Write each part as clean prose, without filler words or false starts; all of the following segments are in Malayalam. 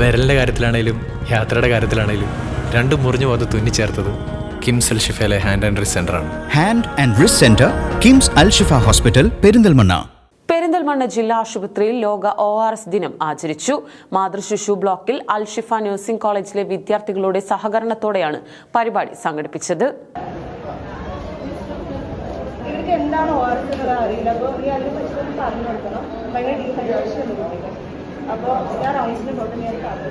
വിരലിൻ്റെ കാര്യത്തിലാണേലും യാത്രയുടെ കാര്യത്തിലാണേലും രണ്ടും മുറിഞ്ഞു പോകാതെ തുന്നിച്ചേർത്തത് കിംസ് അൽ ഷിഫയിലെ ഹാൻഡ് ആൻഡ് റിസ്റ്റ് സെൻ്ററാണ്. Hand and wrist centre, KIMS Al Shifa hospital, Perinthalmanna. Perinthalmanna ജില്ലാ ആശുപത്രിയിൽ ലോക ORS ദിനം ആചരിച്ചു. മാതൃശിശു ബ്ലോക്കിൽ അൽ ഷിഫ നഴ്സിംഗ് കോളേജിലെ വിദ്യാർത്ഥികളുടെ സഹകരണത്തോടെയാണ് പരിപാടി സംഘടിപ്പിച്ചത്. എന്താണ് ORS എന്നത് അറിയില്ല. അപ്പോൾ ഈ അതിനെ പറ്റി പറഞ്ഞു കൊടുക്കണം. ഭയങ്കര ഡീഹൈഡ്രേഷൻ ഉണ്ട്. അപ്പോൾ ഞാൻ റൗണ്ട്സിന് പോയിട്ട് ഞാൻ പറഞ്ഞു.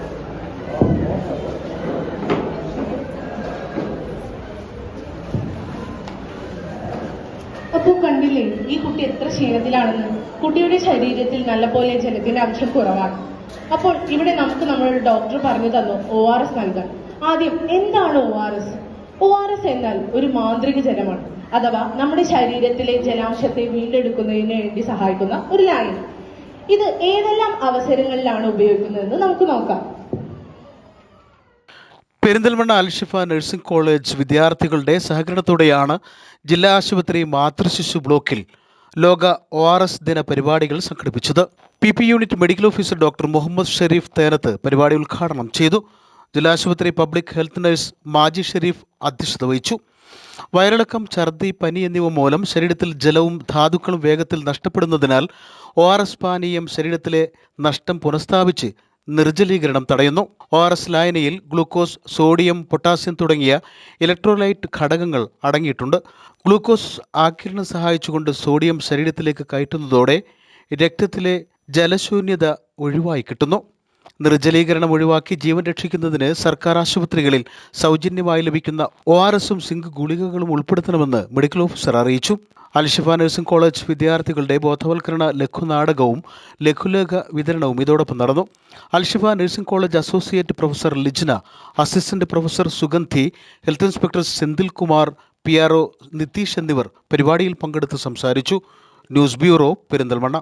അപ്പോൾ കണ്ടില്ലേ ഈ കുട്ടി എത്ര ക്ഷീണത്തിലാണെന്ന്. കുട്ടിയുടെ ശരീരത്തിൽ നല്ലപോലെ ജലത്തിന്റെ അംശം കുറവാണ്. അപ്പോൾ ഇവിടെ നമുക്ക് നമ്മളൊരു ഡോക്ടർ പറഞ്ഞു തന്നു ORS നൽകാൻ. ആദ്യം എന്താണ് ORS? ORS എന്നാൽ ഒരു മാന്ത്രിക ജലമാണ്, അഥവാ നമ്മുടെ ശരീരത്തിലെ ജലാംശത്തെ വീണ്ടെടുക്കുന്നതിന് വേണ്ടി സഹായിക്കുന്ന ഒരു ലായനി. ഇത് ഏതെല്ലാം അവസരങ്ങളിലാണ് ഉപയോഗിക്കുന്നതെന്ന് നമുക്ക് നോക്കാം. പെരിന്തൽമണ്ണ അൽ ഷിഫ നഴ്സിംഗ് കോളേജ് വിദ്യാർത്ഥികളുടെ സഹകരണത്തോടെയാണ് ജില്ലാ ആശുപത്രി മാതൃശിശു ബ്ലോക്കിൽ ലോക ORS ദിന പരിപാടികൾ സംഘടിപ്പിച്ചത്. PP unit medical officer doctor Muhammad Shareef Thenath പരിപാടി ഉദ്ഘാടനം ചെയ്തു. ജില്ലാ ആശുപത്രി public health nurse Maji Shareef അധ്യക്ഷത വഹിച്ചു. വയറിളക്കം, ഛർദി, പനി എന്നിവ മൂലം ശരീരത്തിൽ ജലവും ധാതുക്കളും വേഗത്തിൽ നഷ്ടപ്പെടുന്നതിനാൽ ORS പാനീയം ശരീരത്തിലെ നഷ്ടം പുനഃസ്ഥാപിച്ച് നിർജ്ജലീകരണം തടയുന്നു. ORS ലായനിയിൽ ഗ്ലൂക്കോസ്, സോഡിയം, പൊട്ടാസ്യം തുടങ്ങിയ ഇലക്ട്രോലൈറ്റ് ഘടകങ്ങൾ അടങ്ങിയിട്ടുണ്ട്. ഗ്ലൂക്കോസ് ആഗിരണം സഹായിച്ചുകൊണ്ട് സോഡിയം ശരീരത്തിലേക്ക് കയറ്റുന്നതോടെ രക്തത്തിലെ ജലശൂന്യത ഒഴിവായി കിട്ടുന്നു. നിർജ്ജലീകരണം ഒഴിവാക്കി ജീവൻ രക്ഷിക്കുന്നതിന് സർക്കാർ ആശുപത്രികളിൽ സൗജന്യമായി ലഭിക്കുന്ന ORSഉം സിങ്ക് ഗുളികകളും ഉൾപ്പെടുത്തണമെന്ന് മെഡിക്കൽ ഓഫീസർ അറിയിച്ചു. അൽ ഷിഫ നഴ്സിംഗ് കോളേജ് വിദ്യാർത്ഥികളുടെ ബോധവൽക്കരണ ലഘുനാടകവും ലഘുലേഖ വിതരണവും ഇതോടൊപ്പം നടന്നു. Al Shifa nursing college associate professor Lijna, assistant professor Sugandhi, health inspector Senthil Kumar, PRO Nitheesh എന്നിവർ പരിപാടിയിൽ പങ്കെടുത്ത് സംസാരിച്ചു. News bureau, Perinthalmanna.